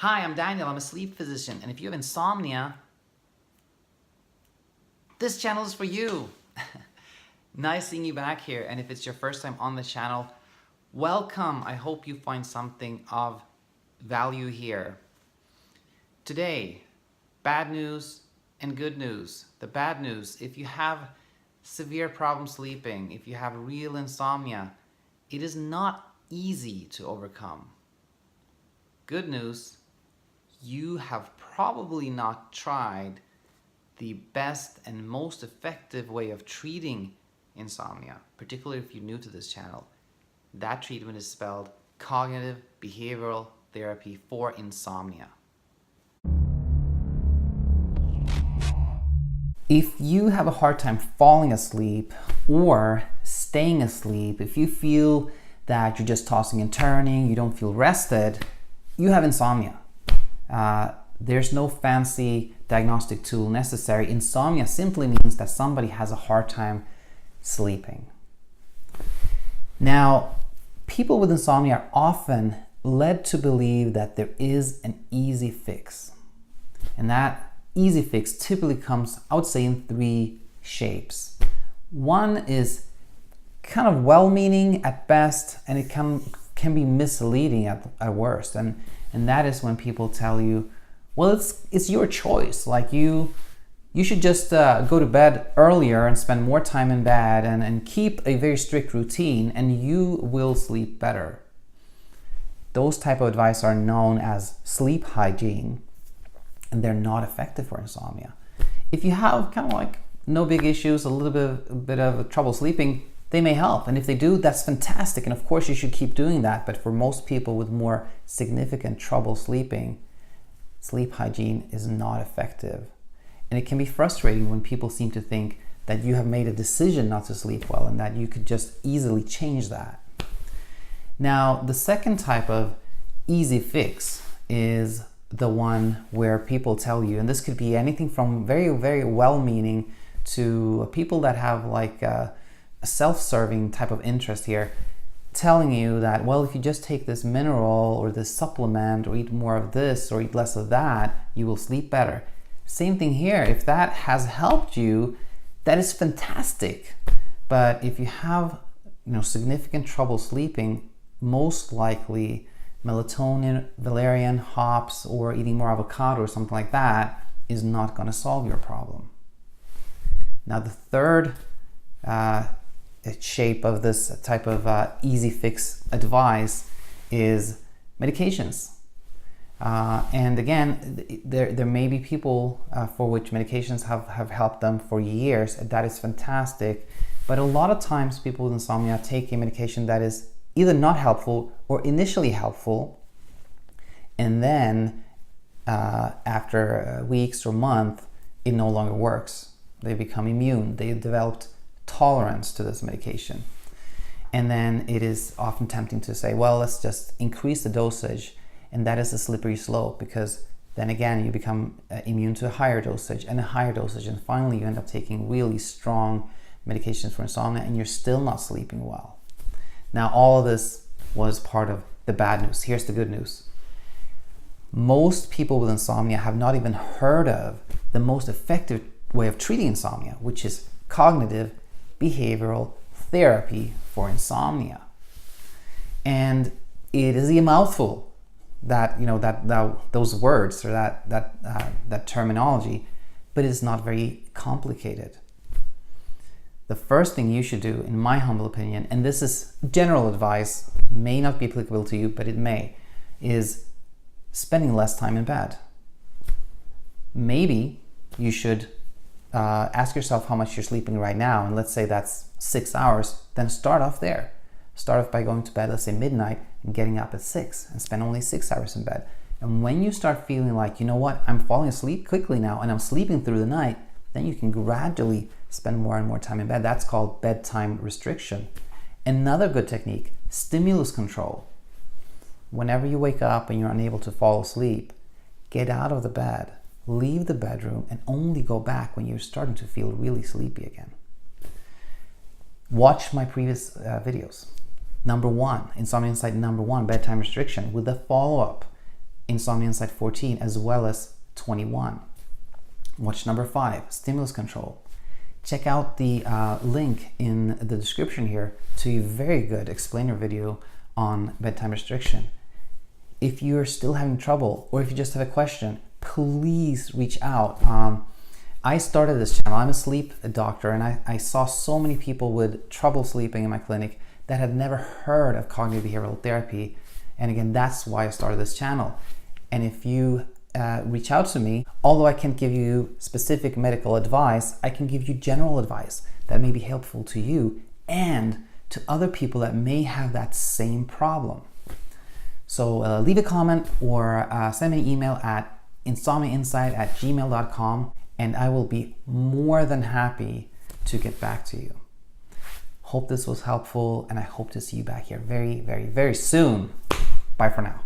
Hi, I'm Daniel. I'm a sleep physician. And if you have insomnia, this channel is for you. Nice seeing you back here. And if it's your first time on the channel, welcome. I hope you find something of value here. Today, bad news and good news. The bad news, if you have severe problem sleeping, if you have real insomnia, it is not easy to overcome. Good news, you have probably not tried the best and most effective way of treating insomnia, particularly if you're new to this channel. That treatment is spelled cognitive behavioral therapy for insomnia. If you have a hard time falling asleep or staying asleep, if you feel that you're just tossing and turning, you don't feel rested, you have insomnia. There's no fancy diagnostic tool necessary. Insomnia simply means that somebody has a hard time sleeping. Now, people with insomnia are often led to believe that there is an easy fix. And that easy fix typically comes, I would say, in three shapes. One is kind of well-meaning at best, and it can be misleading at worst. And that is when people tell you, well, it's your choice. Like you should just go to bed earlier and spend more time in bed and keep a very strict routine, and you will sleep better. Those type of advice are known as sleep hygiene, and they're not effective for insomnia. If you have kind of like no big issues, a bit of trouble sleeping, they may help. And if they do, that's fantastic. And of course, you should keep doing that. But for most people with more significant trouble sleeping, sleep hygiene is not effective. And it can be frustrating when people seem to think that you have made a decision not to sleep well and that you could just easily change that. Now, the second type of easy fix is the one where people tell you, and this could be anything from very, very well-meaning to people that have like a self-serving type of interest here, telling you that, well, if you just take this mineral or this supplement or eat more of this or eat less of that, you will sleep better. Same thing here. If that has helped you, that is fantastic. But if you have, significant trouble sleeping, most likely melatonin, valerian, hops, or eating more avocado or something like that is not going to solve your problem. Now, the third shape of this type of easy fix advice is medications. And again, there may be people for which medications have helped them for years. That is fantastic. But a lot of times people with insomnia take a medication that is either not helpful or initially helpful, and then after weeks or months, it no longer works. They become immune. They developed tolerance to this medication. And then it is often tempting to say, well, let's just increase the dosage. And that is a slippery slope, because then again, you become immune to a higher dosage and a higher dosage. And finally, you end up taking really strong medications for insomnia and you're still not sleeping well. Now, all of this was part of the bad news. Here's the good news. Most people with insomnia have not even heard of the most effective way of treating insomnia, which is cognitive behavioral therapy for insomnia. And it is a mouthful, that those words or that terminology, but it's not very complicated. The first thing you should do, in my humble opinion, and this is general advice, may not be applicable to you, but it may, is spending less time in bed. Maybe you should ask yourself how much you're sleeping right now, and let's say that's 6 hours, then start off there. Start off by going to bed, let's say midnight, and getting up at 6 and spend only 6 hours in bed. And when you start feeling like, you know what, I'm falling asleep quickly now and I'm sleeping through the night, then you can gradually spend more and more time in bed. That's called bedtime restriction. Another good technique, stimulus control. Whenever you wake up and you're unable to fall asleep, get out of the bed, leave the bedroom, and only go back when you're starting to feel really sleepy again. Watch my previous videos. Number 1, Insomnia Insight number 1, bedtime restriction, with the follow-up. Insomnia Insight 14 as well as 21. Watch number 5, stimulus control. Check out the link in the description here to a very good explainer video on bedtime restriction. If you're still having trouble, or if you just have a question, please reach out. I started this channel. I'm a sleep doctor, and I saw so many people with trouble sleeping in my clinic that had never heard of cognitive behavioral therapy. And again, that's why I started this channel. And if you reach out to me, although I can't give you specific medical advice, I can give you general advice that may be helpful to you and to other people that may have that same problem. So leave a comment or send me an email at insomniainsight@gmail.com, and I will be more than happy to get back to you. Hope this was helpful, and I hope to see you back here very, very, very soon. Bye for now.